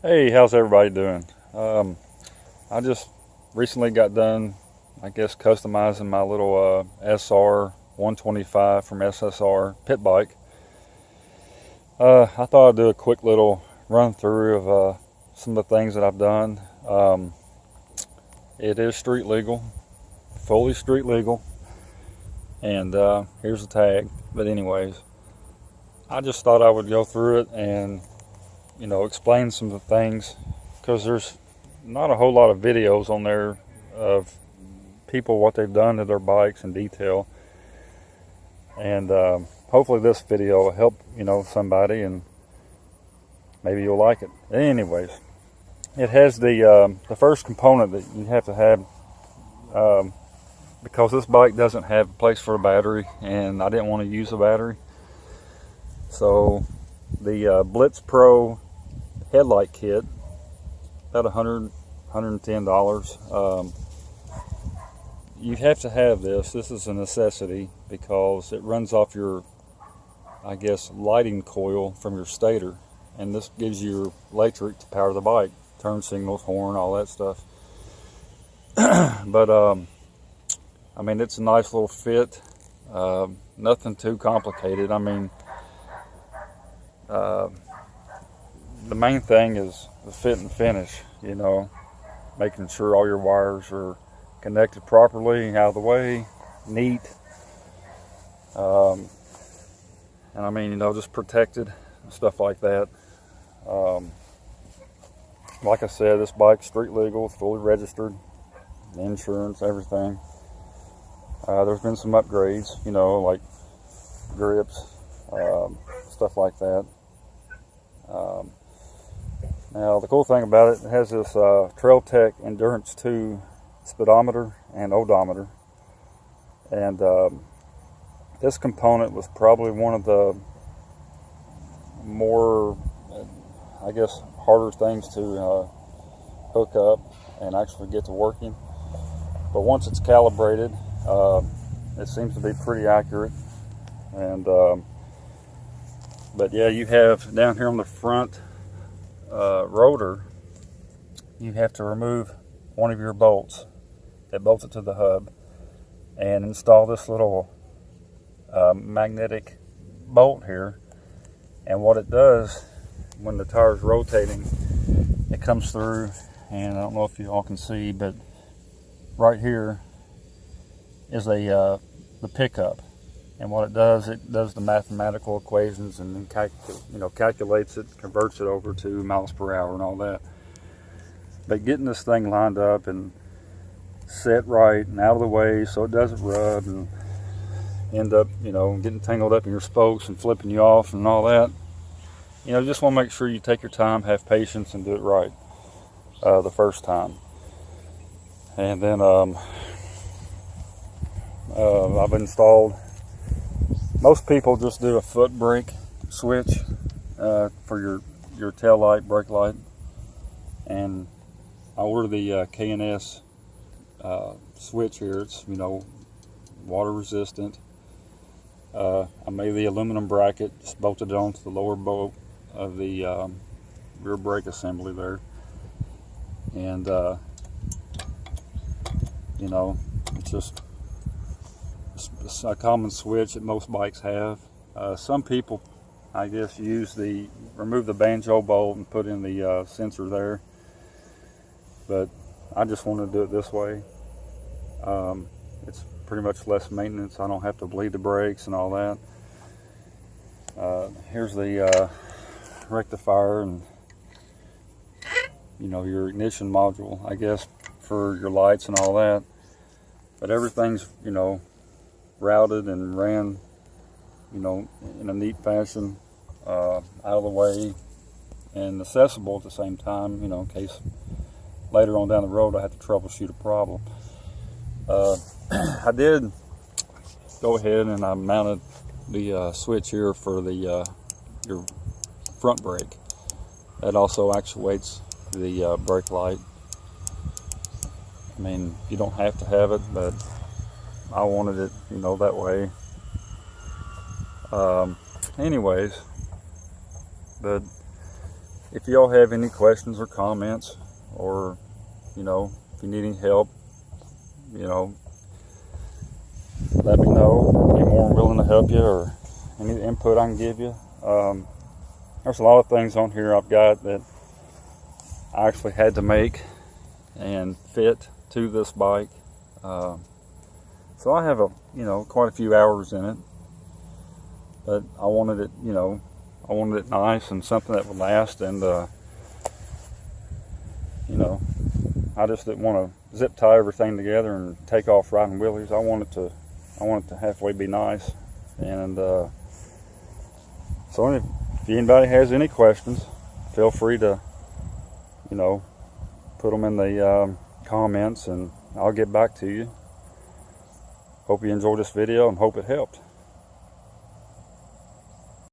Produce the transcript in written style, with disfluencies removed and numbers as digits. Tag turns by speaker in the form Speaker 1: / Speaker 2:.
Speaker 1: Hey, how's everybody doing? I just recently got done, I guess, customizing my little SR125 from SSR pit bike. I thought I'd do a quick little run through of some of the things that I've done. It is street legal, fully street legal, and here's the tag. But anyways, I just thought I would go through it and explain some of the things, because there's not a whole lot of videos on there of people, what they've done to their bikes in detail. And hopefully this video will help somebody, and maybe you'll like it. Anyways, it has the first component that you have to have, because this bike doesn't have a place for a battery, and I didn't want to use a battery. So the Blitzpro headlight kit, about $110. You have to have this. This is a necessity because it runs off your, I guess, lighting coil from your stator, and this gives you electric to power the bike, turn signals, horn, all that stuff. But I mean, it's a nice little fit. Nothing too complicated. I mean, the main thing is the fit and finish, making sure all your wires are connected properly, out of the way, neat, and I mean, just protected, stuff like that. Like I said, this bike's street legal, fully registered, insurance, everything. There's been some upgrades, like grips, stuff like that. Now the cool thing about it, it has this Trail Tech Endurance 2 speedometer and odometer, and this component was probably one of the more, I guess, harder things to hook up and actually get to working. But once it's calibrated, it seems to be pretty accurate. And but yeah, you have down here on the front rotor, you have to remove one of your bolts that bolts it to the hub, and install this little magnetic bolt here. And what it does, when the tire is rotating, it comes through, and I don't know if you all can see, but right here is the pickup. And what it does the mathematical equations, and then calculates it, converts it over to miles per hour and all that. But getting this thing lined up and set right and out of the way so it doesn't rub and end up, getting tangled up in your spokes and flipping you off and all that. Just want to make sure you take your time, have patience, and do it right the first time. And then I've installed, most people just do a foot brake switch for your tail light, brake light, and I ordered the K&S switch here. It's water resistant. I made the aluminum bracket, just bolted it onto the lower bolt of the rear brake assembly there, and it's a common switch that most bikes have. Some people, I guess, remove the banjo bolt and put in the sensor there, but I just want to do it this way. It's pretty much less maintenance. I don't have to bleed the brakes and all that. Here's the rectifier and your ignition module, I guess, for your lights and all that. But everything's routed and ran in a neat fashion, out of the way and accessible at the same time, in case later on down the road I have to troubleshoot a problem. I did go ahead and I mounted the switch here for the your front brake. That also actuates the brake light. I mean, you don't have to have it, but I wanted it, that way. Anyways, but if y'all have any questions or comments, or you know, if you need any help, you know, let me know. I'll be more than willing to help you, or any input I can give you. There's a lot of things on here I've got that I actually had to make and fit to this bike. So I have quite a few hours in it, but I wanted it, I wanted it nice and something that would last, and I just didn't want to zip tie everything together and take off riding wheelies. I want it to halfway be nice. And so if anybody has any questions, feel free to put them in the comments, and I'll get back to you. Hope you enjoyed this video and hope it helped.